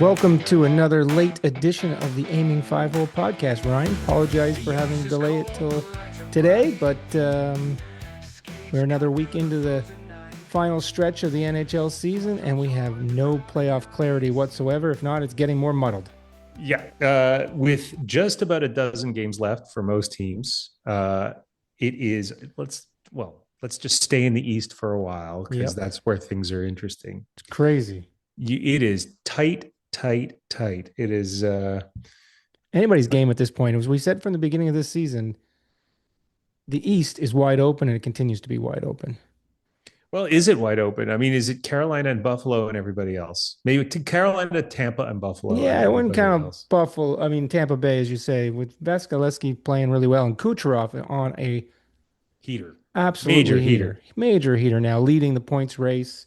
Welcome to another late edition of the Aiming 5-Hole podcast. Ryan, apologize for having to delay it till today, but we're another week into the final stretch of the NHL season, and we have no playoff clarity whatsoever. If not, it's getting more muddled. Yeah, with just about a dozen games left for most teams, it is. Let's just stay in the East for a while because Yep, that's where things are interesting. it's crazy. It is tight, tight, tight. It is. Anybody's game at this point. As we said from the beginning of this season, the East is wide open, and it continues to be wide open. Well, is it wide open? I mean, is it Carolina and Buffalo and everybody else? Maybe to Carolina, Tampa, and Buffalo Yeah, and I wouldn't everybody count else. Buffalo. I mean, Tampa Bay, as you say, with Vasilevsky playing really well and Kucherov on a Heater, major absolutely heater. major heater now, leading the points race.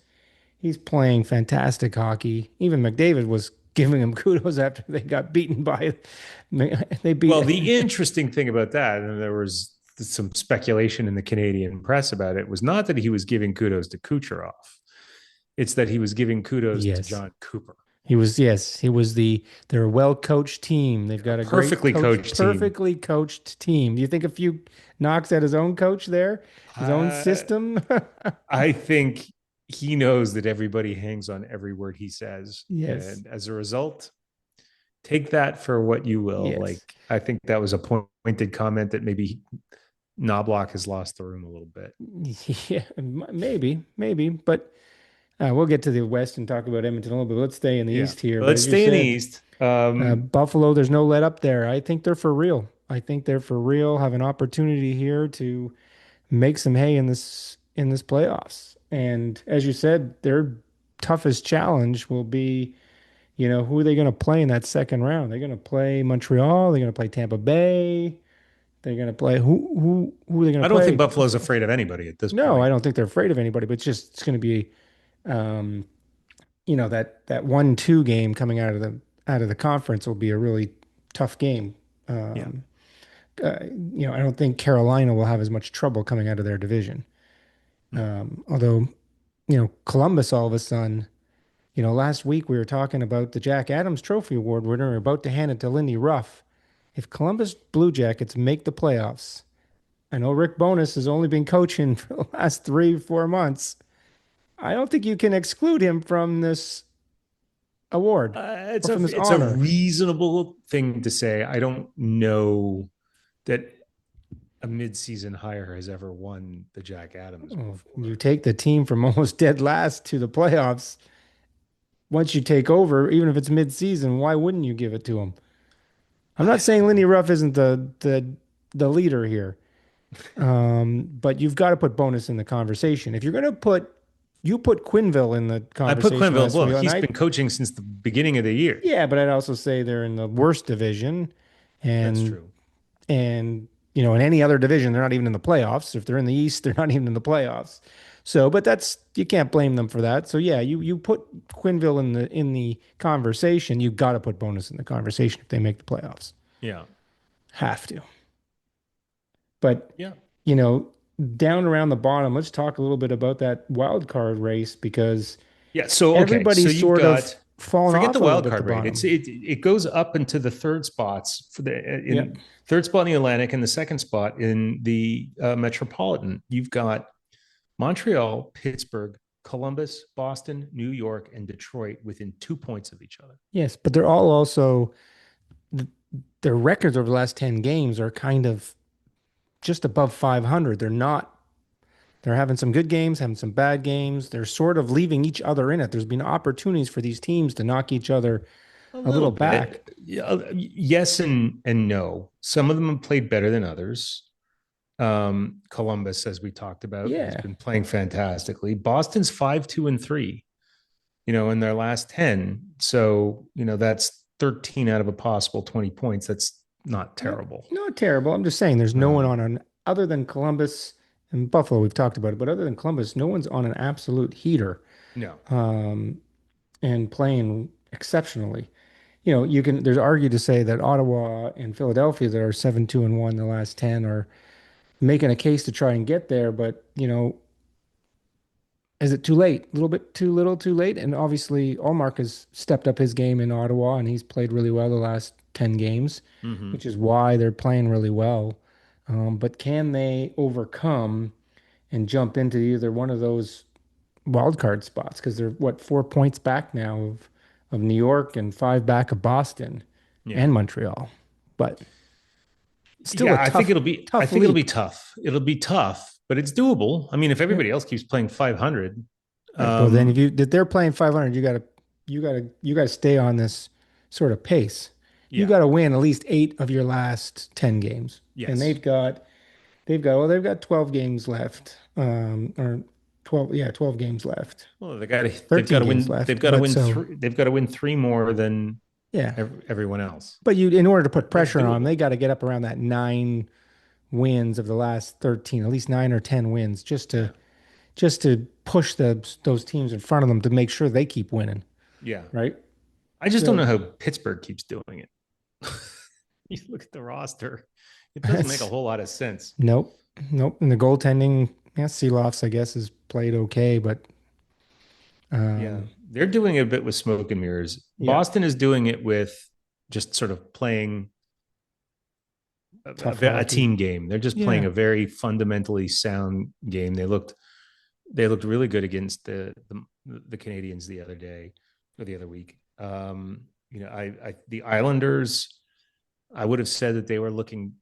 He's playing fantastic hockey. Even McDavid was giving him kudos after they got beaten by, they beat. Well, the interesting thing about that, and there was some speculation in the Canadian press about it, was not that he was giving kudos to Kucherov. It's that he was giving kudos to Yes, John Cooper. yes, he was they're a well-coached team. They've A got a great perfectly coach, coached team. perfectly coached team. Do you think a few knocks at his own coach there, his own Uh, system? I think he knows that everybody hangs on every word he says. Yes, And as a result, take that for what you will. Like, yes. I think that was a pointed comment that maybe Knobloch has lost the room a little bit. Yeah, maybe, but we'll get to the West and talk about Edmonton a little bit. Let's stay in the Yeah. East here. But But let's as you stay in the said, East. Buffalo, there's no let up there. I think they're for real. I think they're for real. Have an opportunity here to make some hay in this playoffs. And as you said, their toughest challenge will be, who are they going to play in that second round? They're going to play Montreal. They're going to play Tampa Bay. They're going to play who are they going to I don't think play? Buffalo's afraid of anybody at this No, I point. don't think they're afraid of anybody, but it's going to be um, that 1-2 game coming out of the conference will be a really tough game. Yeah. Um, I don't think Carolina will have as much trouble coming out of their division. No. Although, Columbus all of a sudden, last week we were talking about the Jack Adams Trophy Award winner. We're about to hand it to Lindy Ruff. If Columbus Blue Jackets make the playoffs, I know Rick Bowness has only been coaching for the last 3-4 months. I don't think you can exclude him from this award It's or a from this it's a honor. reasonable thing to say. I don't know that a midseason hire has ever won the Jack Adams Oh, you before. take the team from almost dead last to the playoffs. Once you take over, even if it's mid-season, why wouldn't you give it to him? I'm not saying Lindy Ruff isn't the leader here, but you've got to put Bonus in the conversation. If you're going to put Quinville in the I put conversation Quenville. last Well, week, and he's been coaching since the beginning of the year. yeah, but I'd also say they're in the worst division, That's and true. in any other division, they're not even in the playoffs. If they're in the East, they're not even in the playoffs. So, but that's you can't blame them for that. So yeah, you put Quinville in the conversation. You got to put Bonus in the conversation if they make the playoffs. Yeah. Have to. But Yeah. you know, down around the bottom, let's talk a little bit about that wild card race because Yeah. So okay. So everybody's you've sort of got fallen forget off the a little wild bit at the card rate. bottom. It goes up into the third spots for the Yep. in third spot in the Atlantic and the second spot in the Metropolitan. You've got Montreal, Pittsburgh, Columbus, Boston, New York, and Detroit within 2 points of each other. Yes, but they're all also their records over the last 10 games are kind of just above 500. They're having some good games, having some bad games. They're sort of leaving each other in it. There's been opportunities for these teams to knock each other A a little little back. bit. Yeah, yes and no. Some of them have played better than others. Columbus, as we talked about, has Yeah. been playing fantastically. Boston's 5-2-3, in their last 10. So, that's 13 out of a possible 20 points. That's not Not, terrible. not terrible. I'm just saying there's no one Um, on an other than Columbus and Buffalo. We've talked about it, but other than Columbus, no one's on an absolute heater no. um, and playing exceptionally. There's argued to say that Ottawa and Philadelphia that are 7-2-1 the last 10 are making a case to try and get there, but Is it too late? A little bit too little, too late? And obviously, Allmark has stepped up his game in Ottawa, and he's played really well the last 10 games, Mm-hmm. which is why they're playing really well. But can they overcome and jump into either one of those wild card spots? Because they're what, 4 points back now of New York and five back of Boston Yeah. and Montreal. But still a Yeah, I tough think it'll be leap. tough. It'll be tough, but it's doable. I mean, if Yeah. everybody else keeps playing 500, Right. Well, then um, if they're playing 500, you gotta stay on this sort of pace. You yeah, got to win at least 8 of your last 10 games, and yes. they've got 12 games left, or 12, yeah, 12 games left, Well, 13 games left. But so they've got to win three more than yeah, everyone else. but in order to put But it's pressure on them, they doable. got to get up around that 9 wins of the last 13, at least 9 or 10 wins, Yeah, just to push those teams in front of them to make sure they keep winning, yeah. right? I just don't know So how Pittsburgh keeps doing it. You look at the roster; it doesn't make a that's whole lot of sense. nope, nope. And the goaltending, yeah, Seeloff's, I guess, has played okay, but Yeah, um, they're doing it a bit with smoke and mirrors. yeah, Boston is doing it with just sort of playing tough a hockey. team game. They're just playing Yeah, a very fundamentally sound game. They looked really good against the Canadians the other day or the other week. The Islanders, I would have said that they were looking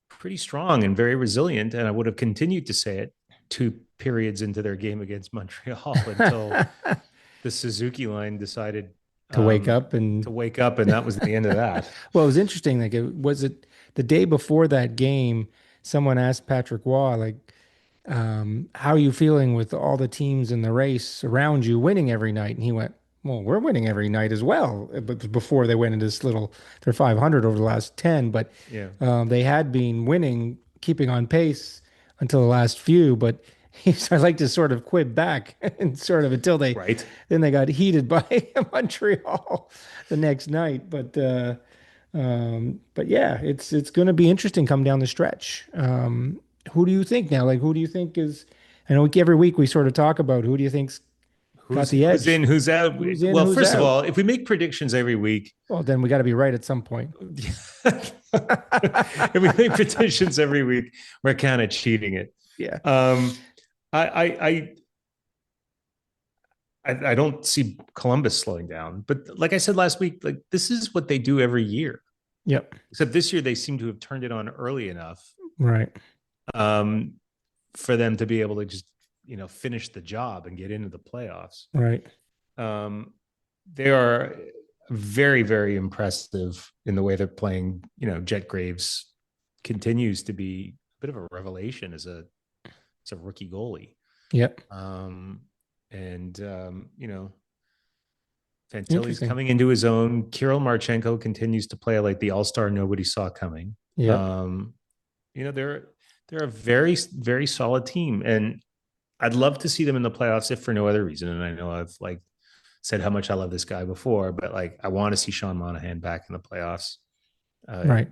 pretty strong and very resilient, and I would have continued to say it 2 periods into their game against Montreal until the Suzuki line decided to wake um, up and to wake up, and that was the end of that. well, it was interesting. Like, was it the day before that game? Someone asked Patrick Waugh, like, how are you feeling with all the teams in the race around you winning every night? And he went, well, we're winning every night as well. But before they went into they're 500 over the last 10, but Yeah, they had been winning, keeping on pace until the last few. But I like to sort of quib back and sort of until right. then they got heated by Montreal the next night. But yeah, it's going to be interesting come down the stretch. Who do you think now? Like, who do you think is? I know every week we sort of talk about who do you think's got the Who's edge? in, who's out? Who's in, Well, who's first of out? all, if we make predictions every week, Well, then we got to be right at some point. if we make predictions every week, we're kind of cheating it. Yeah. Um, I, I don't see Columbus slowing down, but like I said last week, like this is what they do every year. Yep. Except this year, they seem to have turned it on early enough Right. um, for them to be able to just finish the job and get into the playoffs. Right. Um, they are very, very impressive in the way they're playing. Jet Graves continues to be a bit of a revelation as a rookie goalie. Yep. And Fantilli's Interesting. coming into his own. Kirill Marchenko continues to play like the all-star nobody saw coming. Yep. Um, they're a very, very solid team, and I'd love to see them in the playoffs if for no other reason. And I know I've like said how much I love this guy before, but like I want to see Sean Monahan back in the playoffs. Uh, Right.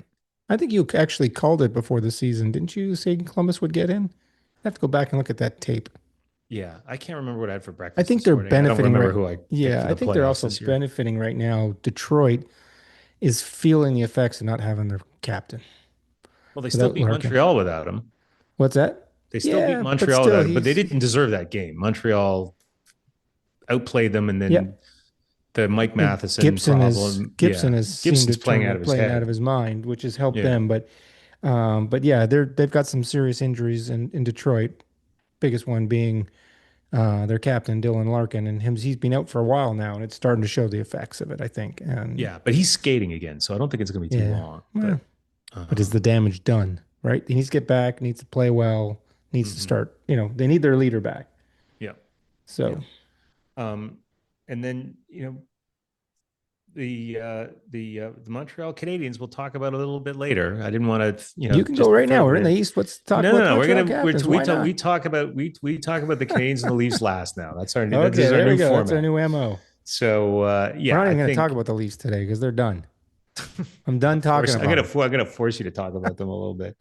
I think you actually called it before the season. Didn't you say Columbus would get in? I have to go back and look at that tape. yeah, I can't remember what I had for I breakfast think this they're morning. I don't benefiting remember right. who I picked Yeah, for I the think they're playoffs also this year. benefiting right now. Detroit is feeling the effects of not having their captain Well, they still without beat Larkin. Montreal without him. What's that? They still beat Yeah, but Montreal still, without him, but they didn't deserve that game. Montreal outplayed them, and yeah. then the Mike And Matheson problem. Gibson Yeah, has seemed to Gibson's playing turn out of his playing out of head. his mind, which has helped Yeah, them. But yeah, they've got some serious injuries in Detroit. Biggest one being their captain Dylan Larkin, and he's been out for a while now, and it's starting to show the effects of it, I think. And yeah, but he's skating again, so I don't think it's going to be too yeah, long. well, But but is the damage done? Right? He needs to get back, needs to play well, needs to mm-hmm. start. They need their leader back. Yeah, yeah. So Um, and then the Montreal Canadiens we'll talk about a little bit later. I didn't want to you can go just right throw now. them We're in the in. East. Let's talk No, about no, the no. Montreal Captains. Why not? We talk about the Canadiens and the Leafs last now. This Okay, is our there we new go. That's our format. new MO. So We're yeah, not I even going to talk think about the Leafs today because they're done. I'm done talking about them. I'm gonna force you to talk about them a little bit.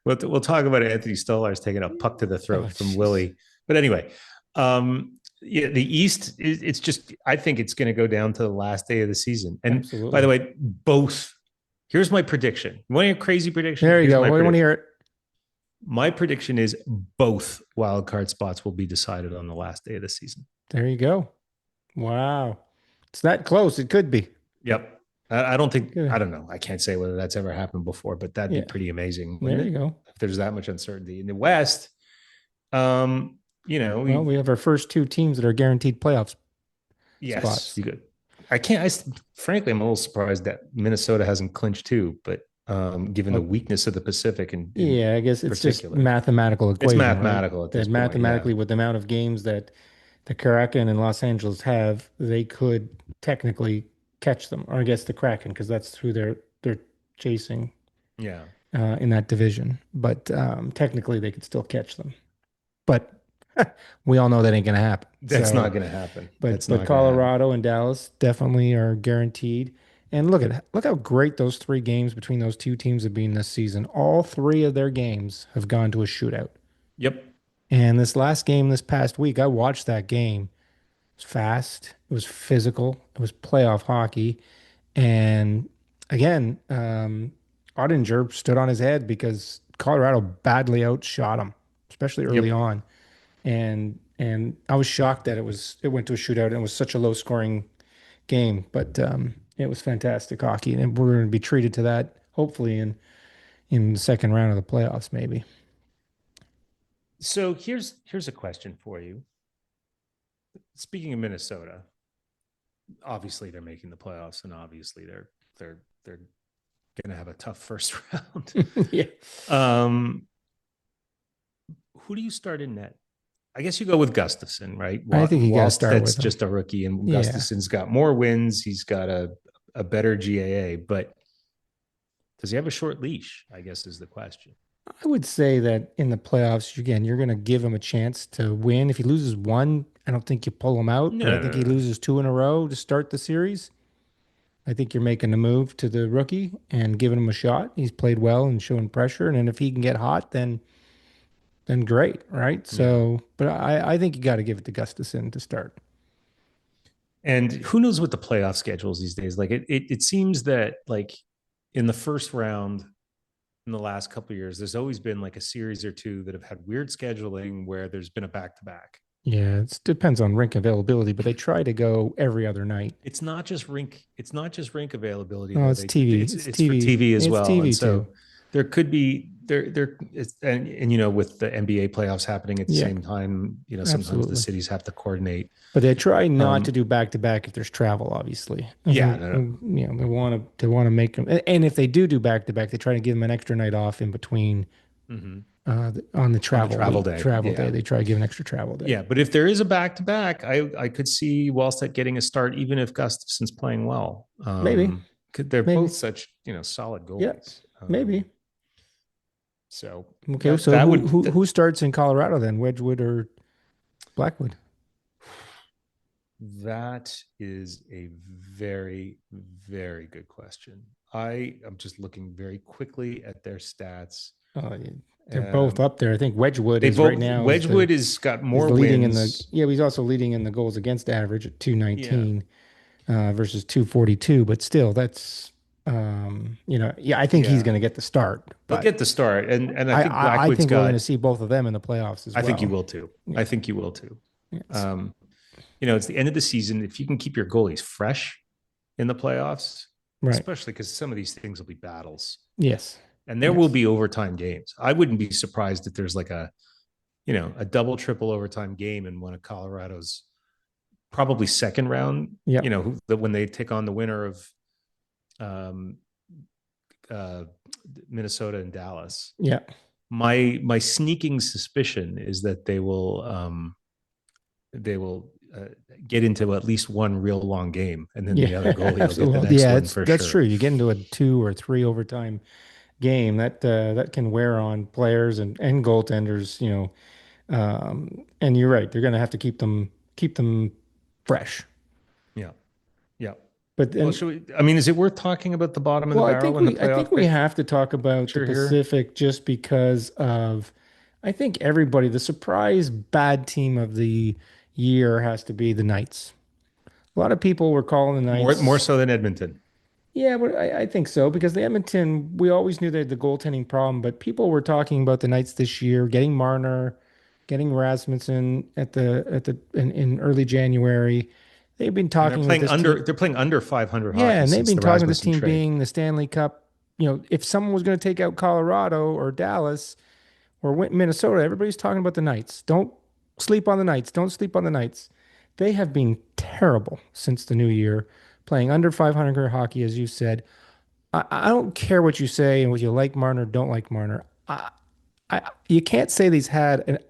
We'll talk about Anthony Stolarz taking a puck to the Oh, throat from jeez. Willie. But anyway, Yeah, the East, it's just, I think it's going to go down to the last day of the season. And by the Absolutely. way, both, here's my prediction. You want a crazy prediction? There you Here's go. my Well, I want to prediction. hear it. My prediction is both wild card spots will be decided on the last day of the season. There you go. Wow. It's that close. It could be. Yep. I don't think, I Good. don't know. I can't say whether that's ever happened before, but that'd be Yeah. pretty amazing, wouldn't There you it? go. If there's that much uncertainty in the West, um, Well, we have our first two teams that are guaranteed playoff yes, spots. you could. I can't. Frankly, I'm a little surprised that Minnesota hasn't clinched too. But given the Well, weakness of the Pacific in yeah, I guess it's just particular, mathematical it's equation, right? mathematical at That this point. Yeah. mathematically, with the amount of games that the Kraken and Los Angeles have, they could technically catch them, or I guess the Kraken, because that's who they're chasing Yeah. in that division. But technically, they could still catch them. But we all know that ain't going to happen. That's not So, going to happen. but That's but not going to happen. Colorado and Dallas definitely are guaranteed. And look how great those three games between those two teams have been this season. All three of their games have gone to a shootout. Yep. And this last game this past week, I watched that game. It was fast. It was physical. It was playoff hockey. And again, Ottinger stood on his head because Colorado badly outshot him, especially early Yep. on. And I was shocked that it went to a shootout and it was such a low scoring game. But it was fantastic hockey, and we're going to be treated to that hopefully in the second round of the playoffs, maybe. So here's a question for you. Speaking of Minnesota, obviously they're making the playoffs, and obviously they're going to have a tough first round. Yeah, um, who do you start in net? I guess you go with Gustafson, right? I think you got to start Wallsted's with them. just a rookie, and Yeah. Gustafson's got more wins. He's got a better GAA, but does he have a short leash? I guess is the question. I would say that in the playoffs, again, you're going to give him a chance to win. If he loses one, I don't think you pull him out, No, but I no, think no, he no. loses two in a row to start the series. I think you're making a move to the rookie and giving him a shot. He's played well and showing pressure, and then if he can get hot, then great, right? Yeah. So, but I think you got to give it to Gustafson to start. And who knows what the playoff schedules these days? Like it seems that like in the first round in the last couple of years, there's always been like a series or two that have had weird scheduling where there's been a back to back. Yeah, it depends on rink availability, but they try to go every other night. It's not just rink. It's not just rink availability No, though. it's They TV. it's It's it's for TV. TV as It's well, and TV too. so there could be there it's, and with the NBA playoffs happening at the Yeah, same time, sometimes the absolutely. cities have to coordinate. But they try not to Um, do back to back if there's travel, obviously. I yeah, think no, no. they want to make them, and if they do back to back, they try to give them an extra night off in between Mhm. on the On the travel travel week, day, travel day. yeah, They try to give an extra travel day. yeah. But if there is a back to back, I could see Wallstedt getting a start, even if Gustafson's playing well. Maybe, They're maybe. both such solid Yeah, goalies. maybe. So Okay, that so that who would who who starts in Colorado then? Wedgwood or Blackwood? that is a very very good question. I am just looking very quickly at their stats. Yeah, they're both Um, up there. I think Wedgwood they is right both now Wedgwood has got is more the leading in the wins. yeah, he's also leading in the goals against average at Yeah, 219 versus 242, but still that's yeah, I think he's yeah. going to get the start, He'll but get the start, and I I, think I I Blackwood's think we're going to got. see both of them in the playoffs as I think you well. will too. Yeah. I think you will too. Yes. Um, it's the end of the season. If you can keep your goalies fresh in the playoffs, Right. especially because some of these things will be battles, Yes. and there will Yes. be overtime games. I wouldn't be surprised if there's like a double, triple overtime game in one of Colorado's probably second round. Yep. When they take on the winner of um, uh, Minnesota and Dallas. Yeah. My sneaking suspicion is that they will get into at least one real long game, and then Yeah. the other goalie will get the Absolutely. next Yeah, one it's for that's sure. true. You get into a two or three overtime game that can wear on players and goaltenders, and you're right. They're going to have to keep them fresh. Yeah, yeah. But Well, then, is it worth talking about the bottom of the well, barrel in the I think playoff we have to talk about the picture here? Pacific just because of. I think everybody, the surprise bad team of the year has to be the Knights. A lot of people were calling the More Knights. so than Edmonton. Yeah, but I think so because the Edmonton, we always knew they had the goaltending problem, but people were talking about the Knights this year, getting Marner, getting Rasmussen in early January. They've been And they're talking with playing this under team. they're playing under 500 Yeah, hockey and they've since been the talking with this Rasmussen team trade. being the Stanley Cup. If someone was going to take out Colorado or Dallas or Minnesota, everybody's talking about the Knights. Don't sleep on the Knights. Don't sleep on the Knights. They have been terrible since the new year, playing under 500 hockey, as you said. I don't care what you say and what you like Marner, don't like Marner. You can't say that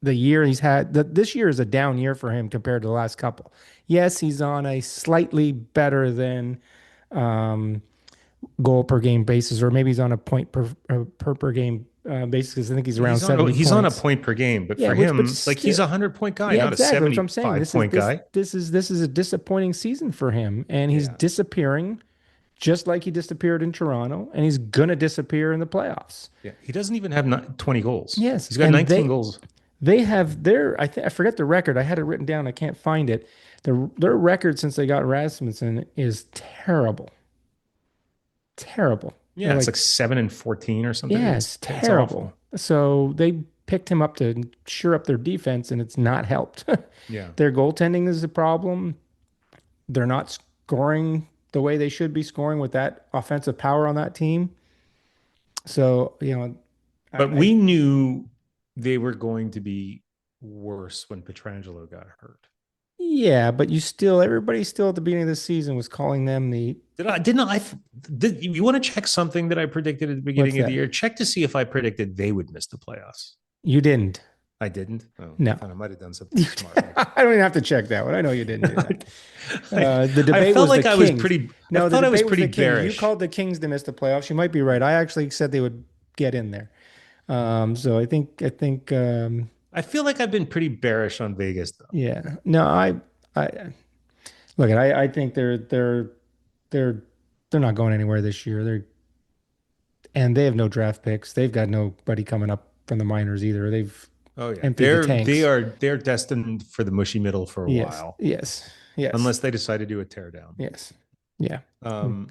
the year he's had. This year is a down year for him compared to the last couple. Yes, he's on a slightly better than um, goal per game basis, or maybe he's on a point per game basis. 'Cause I think he's Well, around 70 he's on a points. point per game, but Yeah, for but him, like he's still, a 100 point guy, yeah, not a exactly. That's what I'm saying. 75 point guy. This is a disappointing season for him, and he's Yeah. disappearing just like he disappeared in Toronto, and he's gonna disappear in the playoffs. Yeah. He doesn't even have 20 goals. Yes, He's got and 19 goals. they have I forget the record. I had it written down. I can't find it. Their record since they got Rasmussen is terrible, terrible. They're Yeah, it's like, like 7-14 or something. yeah, it's It's terrible. awful. So they picked him up to shore up their defense, and it's not helped. Yeah. Their goaltending is a problem. They're not scoring the way they should be scoring with that offensive power on that team. So, But I we knew they were going to be worse when Petrangelo got hurt. yeah, but everybody still at the beginning of the season was calling them the, Didn't I? Did you want to check something that I predicted at the what's beginning of the that? year? Check to see if I predicted they would miss the playoffs. You didn't. I didn't. Oh, I No. thought I might have done something smart. I don't even have to check that one. I know you didn't do that. The I debate felt was the like I was Kings. pretty. I No, the thought I was debate was pretty the Kings. You bearish. called the Kings to miss the playoffs. You might be right. I actually said they would get in there. So I think I feel like I've been pretty bearish on Vegas though. yeah. No, I look. I think they're they're not going anywhere this year. They have no draft picks. They've got nobody coming up from the minors either. They've Oh yeah, emptied the tanks. they're destined for the mushy middle for a Yes, while, yes, yes, unless they decide to do a teardown. yes. Yeah. Um,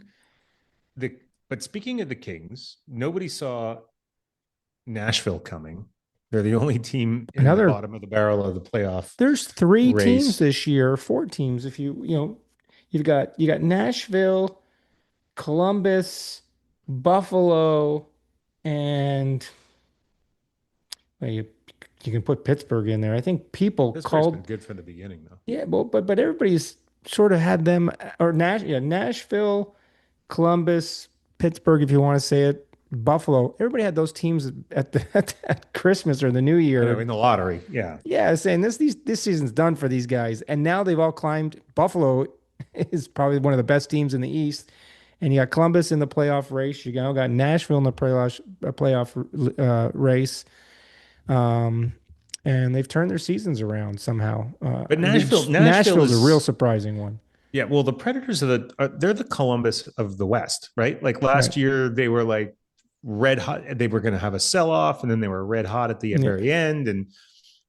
the but speaking of the Kings, nobody saw Nashville coming. They're the only team in the Another, bottom of the barrel of the playoff there's three teams race. this year, four teams. If you got Nashville, Columbus, Buffalo, and well, you can put Pittsburgh in there. I think people Pittsburgh's been called, good from the beginning, though. yeah, but everybody's sort of had them or Nashville, Columbus, Pittsburgh, if you want to say it, Buffalo. Everybody had those teams at Christmas or the New I know Year. in the lottery, yeah. Yeah, saying this season's done for these guys, and now they've all climbed. Buffalo is probably one of the best teams in the East, and you got Columbus in the playoff race. You got Nashville in the playoff race, um, and they've turned their seasons around somehow. But Nashville Nashville's a real is surprising one, yeah. Well, the Predators they're the Columbus of the West, right? Like right? last year, they were like red hot. They were going to have a sell off, and then they were red hot at the Yeah, very end, and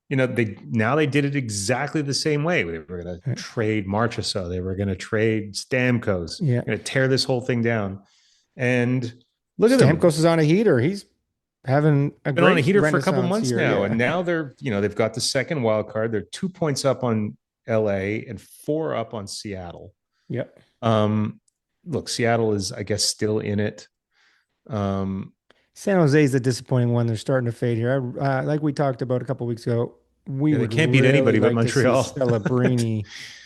they did it exactly the same way. They were going to trade Marchessault. They were going to trade Stamkos. yeah. Going to tear this whole thing down. And look at them. Stamkos is on a heater. He's having a Been on a great heater for a couple renaissance months year. now, and Yeah, now they've got the second wild card. They're 2 points up on LA and four up on Seattle. yep. Um, Look, Seattle is, I guess, still in it. Um, San Jose is the disappointing one. They're starting to fade here. Like we talked about a couple weeks ago, we yeah, they would can't beat really anybody but like to see Montreal. Celebrini.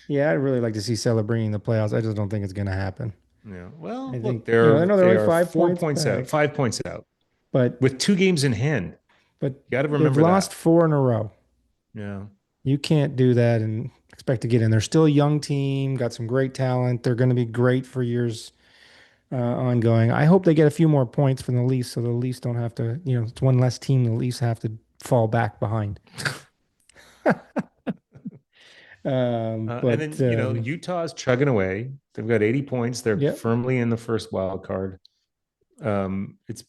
Yeah, I'd really like to see Celebrini in the playoffs. I just don't think it's going to happen. Yeah. Well, I look, think, I know they're they only are 5 points 4 points out, back, 5 points out but with 2 games in hand. but You got to they've remember lost that. four in a row. Yeah. You can't do that and expect to get in. They're still a young team, got some great talent. They're going to be great for years ongoing. I hope they get a few more points from the Leafs so the Leafs don't have to, it's one less team the Leafs have to fall back behind. And then, But Utah's chugging away. They've got 80 points. They're yep. firmly in the first wild card. It's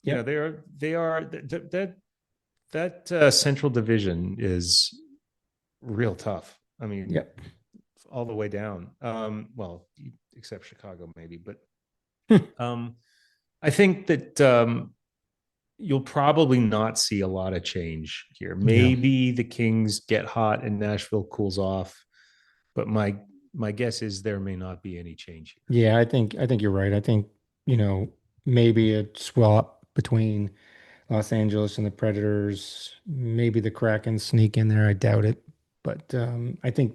Yep. they are that Central Division is real tough. I mean, Yep. all the way down. Well, except Chicago maybe, but um, I think that you'll probably not see a lot of change here. Yeah. Maybe the Kings get hot and Nashville cools off, but my guess is there may not be any change here. Yeah, I think you're right. I think, you know, maybe a swap between Los Angeles and the Predators, maybe the Kraken sneak in there. I doubt it. But I think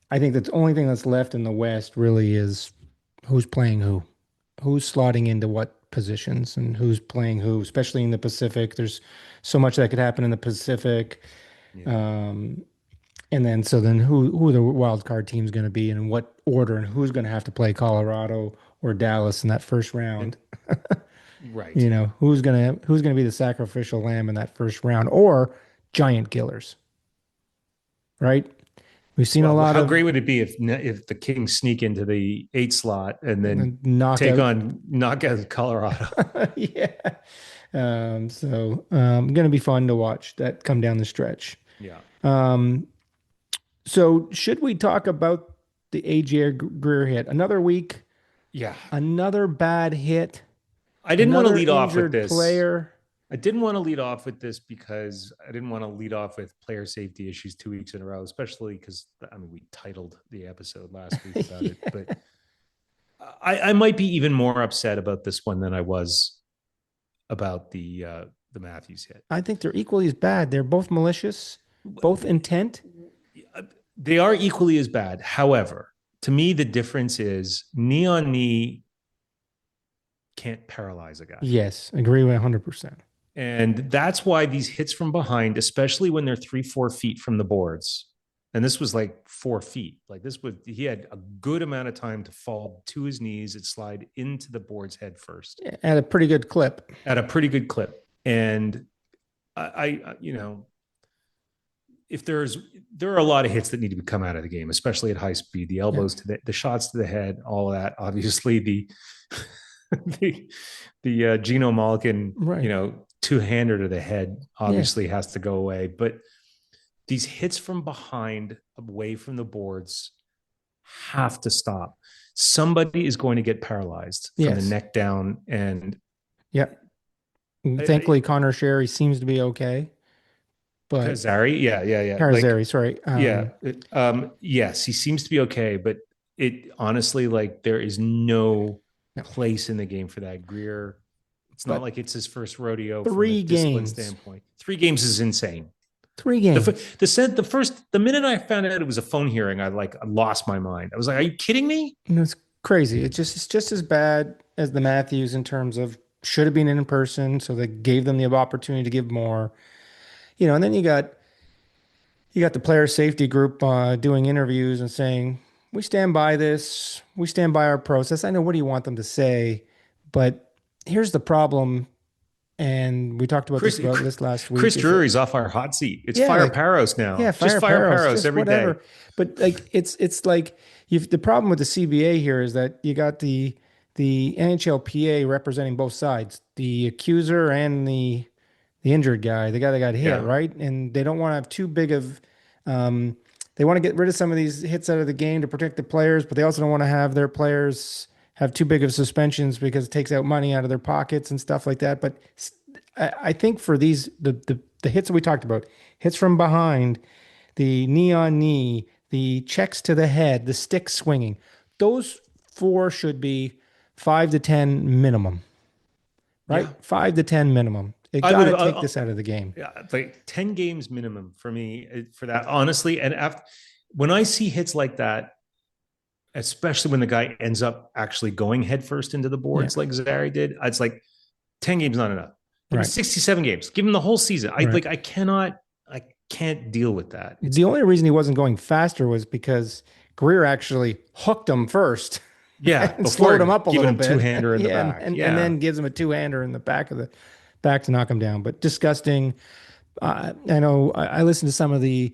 the only thing that's left in the West really is who's playing who. Who's slotting into what positions and who's playing who, especially in the Pacific. There's so much that could happen in the Pacific. Yeah. Um, and then so then who the wild card team's going to be and in what order and who's going to have to play Colorado or Dallas in that first And round. right. You know, who's gonna be the sacrificial lamb in that first round or giant killers, right? We've seen a Well, lot how of great would it be if the Kings sneak into the 8 slot and then take knockout. on knockout Colorado? Yeah. Gonna be fun to watch that come down the stretch. Yeah. Um, so should we talk about the AJ Greer hit? Another week, Yeah. another bad hit, I didn't want to another lead off with injured this. player. I didn't want to lead off with this because I didn't want to lead off with player safety issues 2 weeks in a row, especially because I mean we titled the episode last week about it. Yeah. But I might be even more upset about this one than I was about the Matthews hit. I think they're equally as bad. They're both malicious, both intent. They are equally as bad. However, to me, the difference is knee on knee can't paralyze a guy. Yes, agree with 100%. And that's why these hits from behind, especially when they're 3-4 feet from the boards, and this was like 4 feet. Like this was, he had a good amount of time to fall to his knees and slide into the board's head first At a pretty good clip. at a pretty good clip. And you know, if there are a lot of hits that need to come out of the game, especially at high speed, the Yeah. elbows to the shots to the head, all of that. Obviously, the the Geno Malkin, Right. two-hander to the head Yeah. obviously has to go away. But these hits from behind, away from the boards, have to stop. Somebody is going to get paralyzed from the Yes. neck down, and Yeah. Thankfully, Connor Sherry seems to be okay, but Kazari, yeah, like Karazari, sorry. yeah, yes, he seems to be okay, but it honestly, like, there is no No. place in the game for that. Greer, it's not But like it's his first rodeo from a three discipline games, standpoint. 3 games is insane. three The games. the minute I found out it was a phone hearing, I lost my mind. I was like, "Are you kidding me?" It's crazy. It's just as bad as the Matthews in terms of should have been in person, so they gave them the opportunity to give more. And then you got the player safety group doing interviews and saying, we stand by this, we stand by our process. I know, what do you want them to say? But here's the problem. And we talked about Chris this last week Chris is that, Drury's off our hot seat. It's yeah, fire like, Paros yeah, now. Just fire fire Paros, Paros just every day. whatever. But like, it's like the problem with the CBA here is that you got the NHL PA representing both sides, the accuser and the injured guy, the guy that got hit, Yeah, right? And they don't want to have too big of, um, they want to get rid of some of these hits out of the game to protect the players, but they also don't want to have their players have too big of suspensions because it takes out money out of their pockets and stuff like that. But I think for the hits that we talked about, hits from behind, the knee on knee, the checks to the head, the stick swinging, those four should be 5 to 10 minimum, right? yeah. 5 to 10 minimum. It I got would to have take this out of the game. yeah, like 10 games minimum for me for that, honestly. And after, when I see hits like that, especially when the guy ends up actually going headfirst into the Yeah, boards like Zary did, it's like 10 games not enough. Give him right, 67 games. Give him the whole season. right. I can't deal with that. It's The only reason he wasn't going faster was because Greer actually hooked him first yeah, and slowed him before up a giving little him bit. two-hander in the Yeah, and, back. and, and Yeah. then gives him a two-hander in the back to knock him down. But disgusting. I know I listened to some of the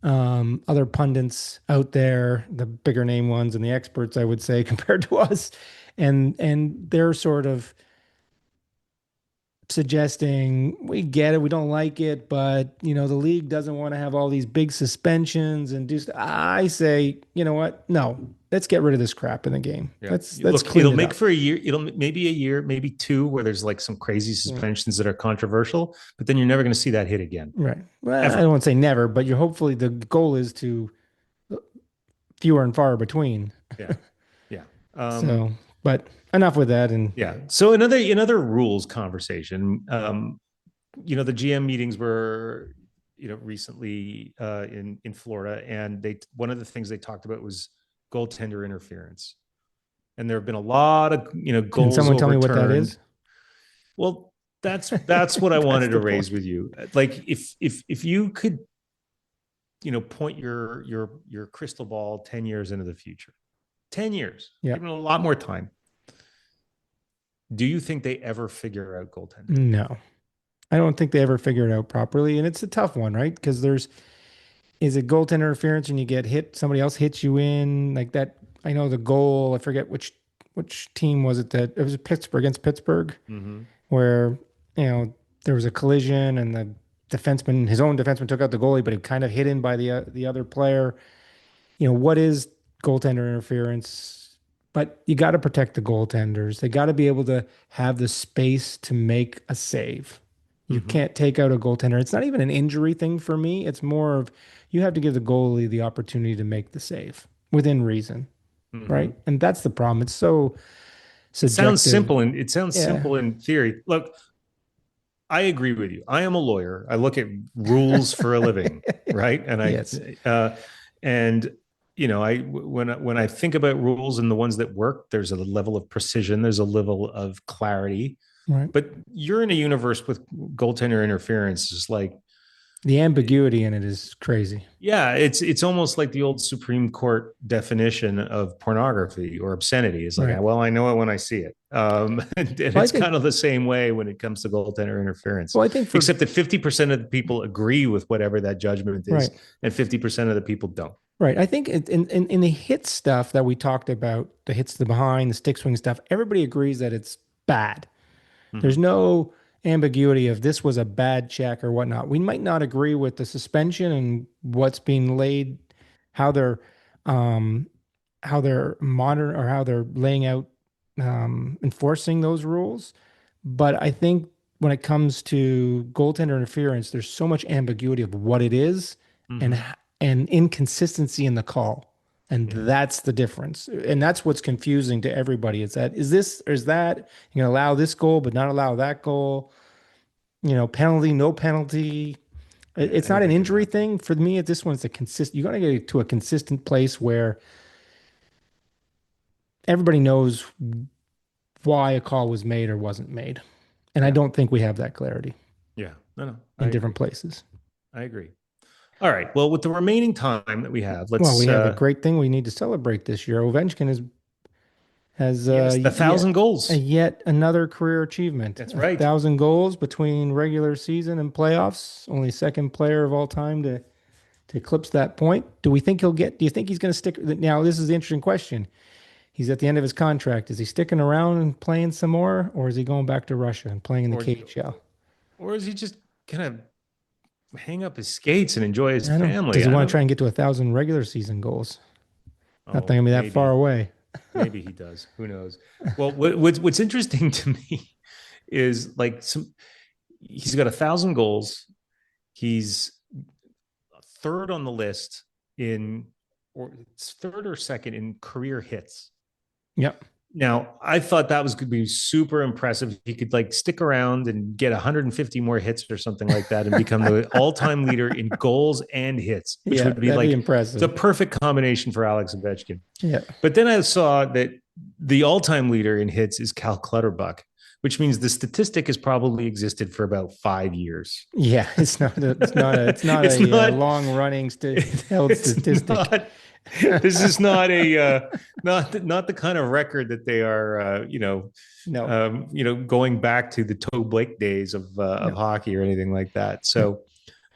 other pundits out there, the bigger name ones and the experts, I would say, compared to us, and they're sort of suggesting we get it, we don't like it, but the league doesn't want to have all these big suspensions and do. I say, you know what? No, let's get rid of this crap in the game. Yeah. Let's Look, clean it'll it make up. for a year. It'll maybe a year, maybe two, where there's like some crazy Yeah. suspensions that are controversial, but then you're never going to see that hit again, Right. Well, I ever. don't want to say never, but you're hopefully the goal is to fewer and far between. Yeah. Yeah. So, but enough with that. And Yeah. So another rules conversation. The GM meetings were, recently in Florida, and they one of the things they talked about was goaltender interference, and there have been a lot of can goals someone tell me what that overturned. is? Well, that's what I That's wanted the to raise point. with you. Like if you could, point your crystal ball 10 years into the future, 10 years, Yeah. give them a lot more time. Do you think they ever figure out goaltending? No, I don't think they ever figure it out properly. And it's a tough one, right? Because is it goaltender interference when you get hit, somebody else hits you in like that? I know the goal, I forget which team was it, that it was Pittsburgh against Pittsburgh, Mm-hmm. where, there was a collision and the his own defenseman took out the goalie, but he kind of hit in by the other player. What is goaltender interference? But you got to protect the goaltenders. They got to be able to have the space to make a save. You Mm-hmm. can't take out a goaltender. It's not even an injury thing for me. It's more of you have to give the goalie the opportunity to make the save within reason, Mm-hmm. right? And that's the problem. It's so It sounds subjective. simple, and it sounds Yeah. simple in theory. Look, I agree with you. I am a lawyer. I look at rules for a living, right? And Yes. and I when I think about rules and the ones that work, there's a level of precision, there's a level of clarity. Right. But you're in a universe with goaltender interference. It's like, The ambiguity in it is crazy. yeah, it's almost like the old Supreme Court definition of pornography or obscenity. It's like, Right. well, I know it when I see it. And Well, I it's think kind of the same way when it comes to goaltender interference, well, I think for except that 50% of the people agree with whatever that judgment is, right. and 50% of the people don't. Right. I think in the hit stuff that we talked about, the hits to the behind, the stick swing stuff, everybody agrees that it's bad. There's Mm-hmm. no ambiguity of this was a bad check or whatnot. We might not agree with the suspension and what's being laid, how they're um, how they're modern or how they're laying out enforcing those rules. But I think when it comes to goaltender interference, there's so much ambiguity of what it is and Mm-hmm. and inconsistency in the call. And Yeah. that's the difference. And that's what's confusing to everybody. It's that is this or is that you're gonna allow this goal but not allow that goal? Penalty, no penalty. Yeah. It's not an Anything can injury happen. thing. For me, this one's a consistent. You gotta get to a consistent place where everybody knows why a call was made or wasn't made. And I Yeah. don't think we have that clarity Yeah. No, I in different agree. places. I agree. All right. Well, with the remaining time that we have, Well, we let's have a great thing we need to celebrate this year. Ovechkin has yes, the yet 1,000 goals. yet another career achievement. That's A right. thousand goals between regular season and playoffs. Only second player of all time to eclipse that point. Do we think he'll get? Do you think he's going to stick? Now, this is the interesting question. He's at the end of his contract. Is he sticking around and playing some more, or is he going back to Russia and playing in the Or KHL? or is he just gonna hang up his skates and enjoy his I don't know. Does family? he I want to don't. try and get to 1,000 regular season goals? Not Oh, going to be that far maybe away. he does. Who knows? Well, what's interesting to me is like he's got 1,000 goals. He's third on the list in, or it's third or second in career hits. Yep. Now, I thought that was going to be super impressive. He could like stick around and get 150 more hits or something like that and become the all-time leader in goals and hits, which Yeah, would be that'd be like the impressive. perfect combination for Alex Ovechkin. Yeah. But then I saw that the all-time leader in hits is Cal Clutterbuck, which means the statistic has probably existed for about 5 years. Yeah, it's not It's a, not long running held it's statistic. not this is not a not the kind of record that they are No, going back to the Toe Blake days of no, hockey or anything like that. no.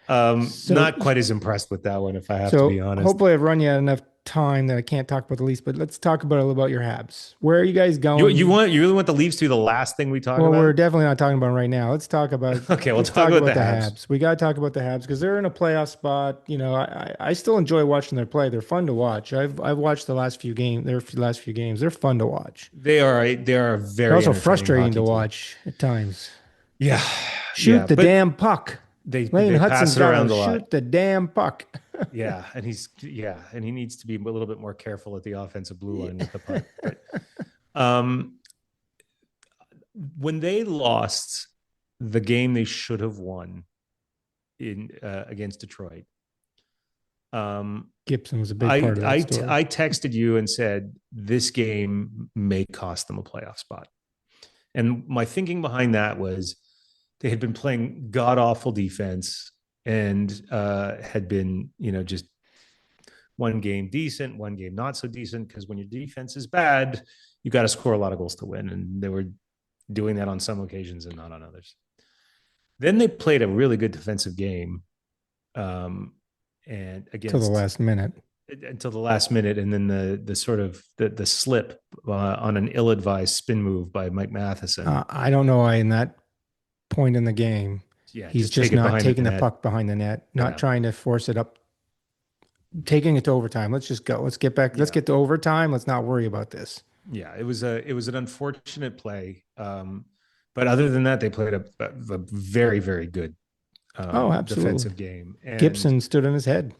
So So not quite as impressed with that one, if I have to be so honest. hopefully I've run you enough time that I can't talk about the Leafs, but let's talk about a little about your Habs. Where are you guys You going? want you really want the Leafs to be the last thing we talk Well, we're about? definitely not talking about it right now. Okay, we'll Let's talk talk about the about the Habs. Habs. We got to talk about the Habs because they're in a playoff spot. I still enjoy watching their play. They're fun to watch. I've watched the last few games. Their last few games. They're fun to watch. They are a They're very also entertaining frustrating to hockey team. watch at times. Yeah, yeah, Shoot the but damn puck. they Lane pass Hudson's it got to around a lot. shoot the damn puck. And he needs to be a little bit more careful at the offensive blue line with the puck. But um, when they lost the game they should have won in against Detroit, um, Gibson was a big I part of that I story. I texted you and said this game may cost them a playoff spot. And my thinking behind that was they had been playing god awful defense and had been, just one game decent, one game not so decent. Because when your defense is bad, you got to score a lot of goals to win. And they were doing that on some occasions and not on others. Then they played a really good defensive game, and Till the against last minute. until the last minute, and then the sort of the slip on an ill-advised spin move by Mike Matheson. I don't know why in that point in the game, Yeah, he's just take just it not behind the taking the net. puck behind the net, not Yeah, trying to force it up, taking it to overtime. Let's just go. Let's get back. Let's yeah, get to overtime. Let's not worry about this. yeah. It was an unfortunate play, but other than that, they played a very very good Oh, absolutely. defensive game, and Gibson stood on his head.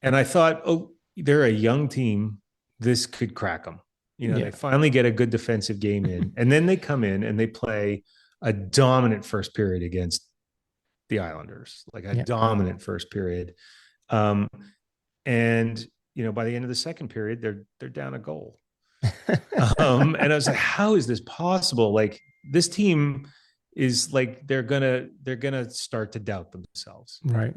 I thought, oh, they're a young team. This could crack them. They Yeah. finally get a good defensive game in, and then they come in and they play a dominant first period against the Islanders, like a Yeah. dominant first period. Um, and by the end of the second period, they're down a goal. And I was like, how is this possible? Like this team is like they're gonna start to doubt themselves. Right.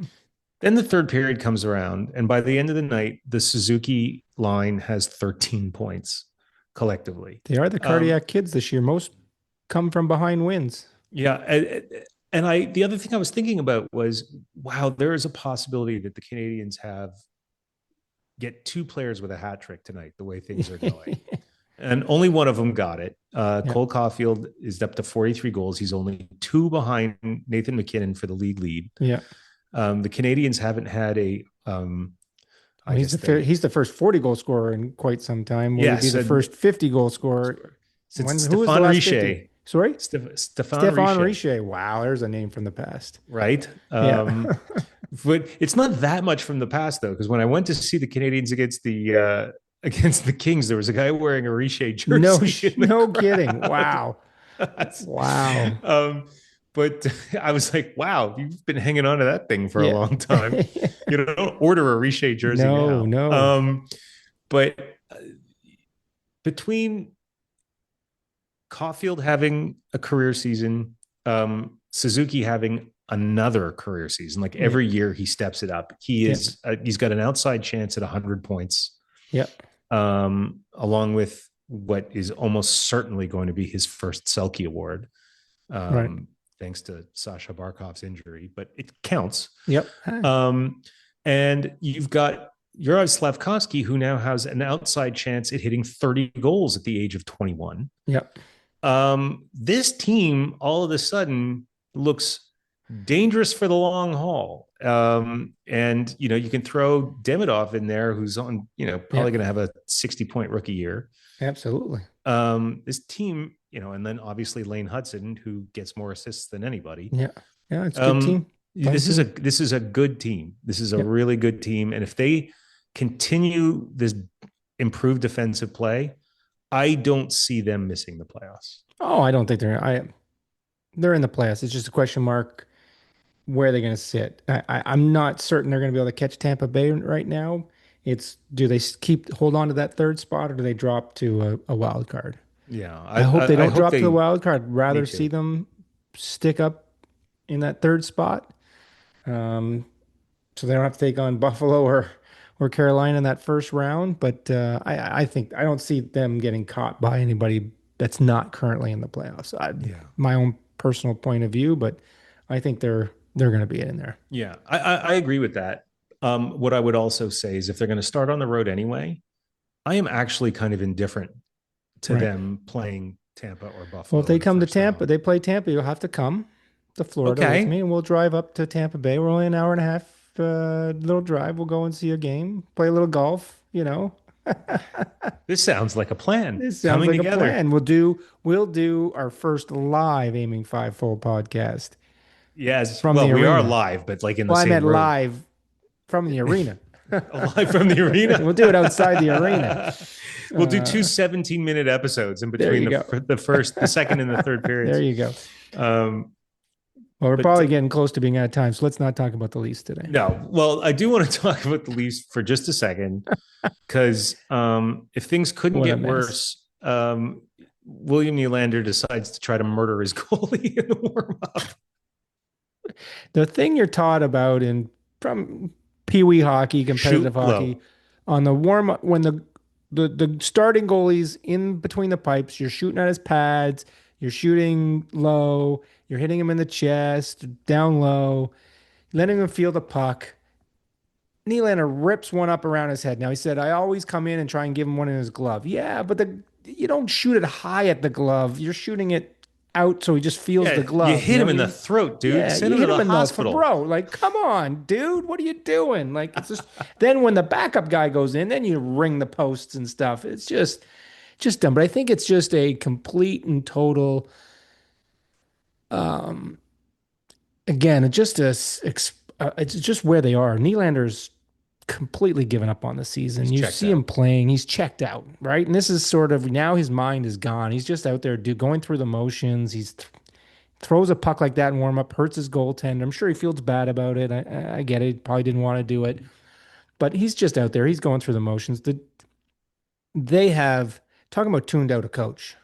Then the third period comes around, and by the end of the night, the Suzuki line has 13 points collectively. They are the cardiac kids this year. Most come from behind wins. Yeah, and the other thing I was thinking about was, wow, there is a possibility that the Canadians get two players with a hat trick tonight. The way things are going, and only one of them got it. Yeah. Cole Caulfield is up to 43 goals. He's only two behind Nathan McKinnon for the league lead. Yeah. The Canadians haven't had a Well, he's the first 40 goal scorer in quite some time. Will he be yes, the first 50 goal scorer? since Who was the Stephane last Richer. 50? Sorry? Stephane Stefan Richer, Richer. Wow, there's a name from the past. right? Yeah. But it's not that much from the past though, because when I went to see the Canadians against the Kings, there was a guy wearing a Richer No, jersey in the no kidding. crowd. Wow. Wow. um, but I was like, wow, you've been hanging on to that thing for a Yeah. long time. You don't order a Richer jersey No, now. no. But between Caulfield having a career season, Suzuki having another career season, like Yeah. every year he steps it up. Yeah. He's got an outside chance at 100 points, Yeah. along with what is almost certainly going to be his first Selke Award, Right. thanks to Sasha Barkov's injury, but it counts. Yep. And you've got Yuri Slavkovsky, who now has an outside chance at hitting 30 goals at the age of 21. Yep. This team all of a sudden looks dangerous for the long haul. And you can throw Demidov in there, who's on, probably going to have a 60-point rookie year. Absolutely. This team, and then obviously Lane Hudson, who gets more assists than anybody. Yeah. Yeah. It's a good team. This is a good team. This is a Yep. really good team. And if they continue this improved defensive play, I don't see them missing the playoffs. Oh, I don't think they're in the playoffs. It's just a question mark where they're going to sit. I'm not certain they're going to be able to catch Tampa Bay right now. Do they hold on to that third spot or do they drop to a wild card? Yeah, I hope they I don't hope drop to the they. wild card. I'd Me rather too. see them stick up in that third spot. Um, so they don't have to take on Buffalo or Carolina in that first round. But I don't see them getting caught by anybody that's not currently in the playoffs. Yeah, My own personal point of view, but I think they're going to be in there. yeah, I agree with that. What I would also say is if they're going to start on the road anyway, I am actually kind of indifferent to Right. them playing Tampa or Well, Buffalo if they in the come to first Tampa, round. they play Tampa, you'll have to come to Florida with me, Okay. and we'll drive up to Tampa Bay. We're only an hour and a half, little drive. We'll go and see a game, play a little golf, you know. This sounds like a plan This sounds coming like a together. plan. We'll do our first live Aiming Fivefold podcast Yes. from Well, the we are arena. live, but like in the Well, I same meant room. live from the arena. Live from the arena. We'll do it outside the arena. We'll do two Uh, 17-minute episodes in there between you go. the second and the third There periods. you go. Um, Well, we're but probably getting close to being out of time, so let's not talk about the Leafs today. no, well, I do want to talk about the Leafs for just a second because if things couldn't What a get mess. worse, William Nylander decides to try to murder his goalie in the warm up. The thing you're taught about in from Pee Wee hockey, competitive Shoot hockey, low. on the warm up when the starting goalie's in between the pipes, you're shooting at his pads, you're shooting low, you're hitting him in the chest, down low, letting him feel the puck. Nylander rips one up around his head. Now he said, "I always come in and try and give him one in his glove." Yeah, but you don't shoot it high at the glove. You're shooting it out so he just feels the Yeah, you glove. hit him in the throat, dude. Yeah, Send you him to hit the him in the hospital. bro. Like, come on, dude. What are you doing? Like, it's just then when the backup guy goes in, then you ring the posts and stuff. It's just dumb. But I think it's just a complete and total. Um, Again, it's just where they are. Nylander's completely given up on the He's season. You checked see him out. playing, he's checked out, right? And this is sort of now his mind is gone. He's just out there going through the motions. He's throws a puck like that in warm up, hurts his goaltender. I'm sure he feels bad about it. I get it. Probably didn't want to do it, but he's just out there. He's going through the motions. They have talking about tuned out a coach.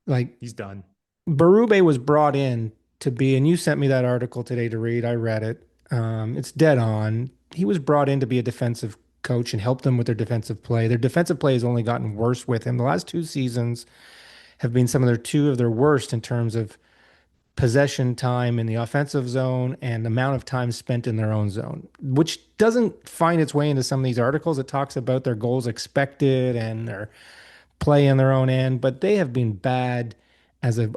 Like He's done. Berube was brought in to be, and you sent me that article today to read. I read it. It's dead on. He was brought in to be a defensive coach and help them with their defensive play. Their defensive play has only gotten worse with him. The last two seasons have been two of their worst in terms of possession time in the offensive zone and amount of time spent in their own zone, which doesn't find its way into some of these articles. It talks about their goals expected and their play in their own end, but they have been bad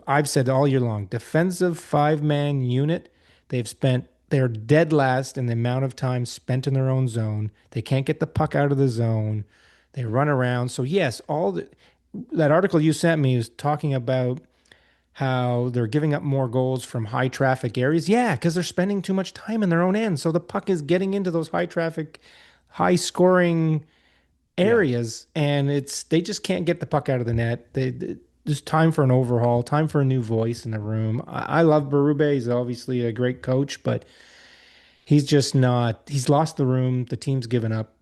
I've said all year long, defensive five-man unit. They're dead last in the amount of time spent in their own zone. They can't get the puck out of the zone. They run around. So yes, that article you sent me is talking about how they're giving up more goals from high traffic areas. Yeah, because they're spending too much time in their own end. So the puck is getting into those high traffic, high scoring Yeah. areas, and they just can't get the puck out of the net. There's time for an overhaul, time for a new voice in the room. I love Berube. He's obviously a great coach, but he's just not. He's lost the room. The team's given up.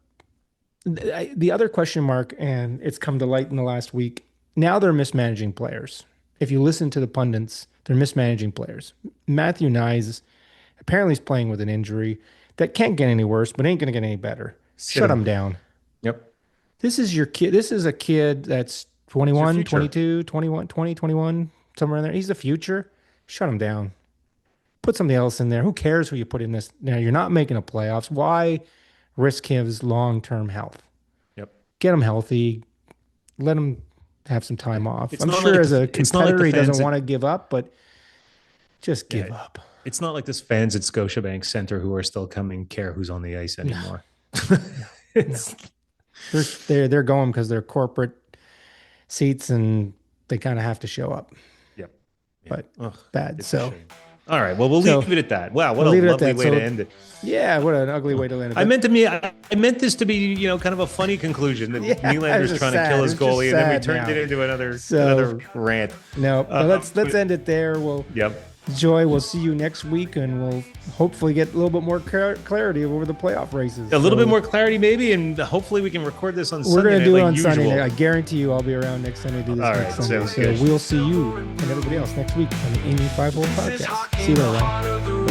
The other question mark, and it's come to light in the last week. Now they're mismanaging players. If you listen to the pundits, they're mismanaging players. Matthew Nyes apparently is playing with an injury that can't get any worse, but ain't going to get any better. Sit Shut him. him down. Yep. This is your kid. This is a kid that's It's your 21, future. 22, 21, 20, 21, somewhere in there. He's the future. Shut him down. Put somebody else in there. Who cares who you put in this? Now, you're not making a playoffs. Why risk his long-term health? Yep. Get him healthy. Let him have some Yeah. time off. It's I'm not sure like as a it's not like competitor, the he doesn't fans at want to give up, but just yeah. give up. It's not like this fans at Scotiabank Center who are still coming care who's on the ice No, anymore. no, no. It's They're going because they're corporate seats and they kind of have to show up, yep. Yeah. but Ugh, bad. it's a So, shame. All right. Well, we'll so leave it at that. Wow, what we'll a leave it at lovely that. way to So, end it. yeah, what an ugly way to land it. I But meant to me. I meant this to be, kind of a funny conclusion that yeah, it was Nylander's just trying to sad. kill It his was just goalie, and then we sad turned now. it into another So rant. no, but let's But, end it there. We'll yep. Joy. We'll see you next week, and we'll hopefully get a little bit more clarity over the playoff races. A little bit So more clarity, maybe, and hopefully we can record this on we're Sunday gonna night do it like on usual. Sunday. I guarantee you, I'll be around next Sunday to do this All next right, Sunday. sounds So good. we'll see you and everybody else next week on the Amy 5 podcast. See you there, Ryan.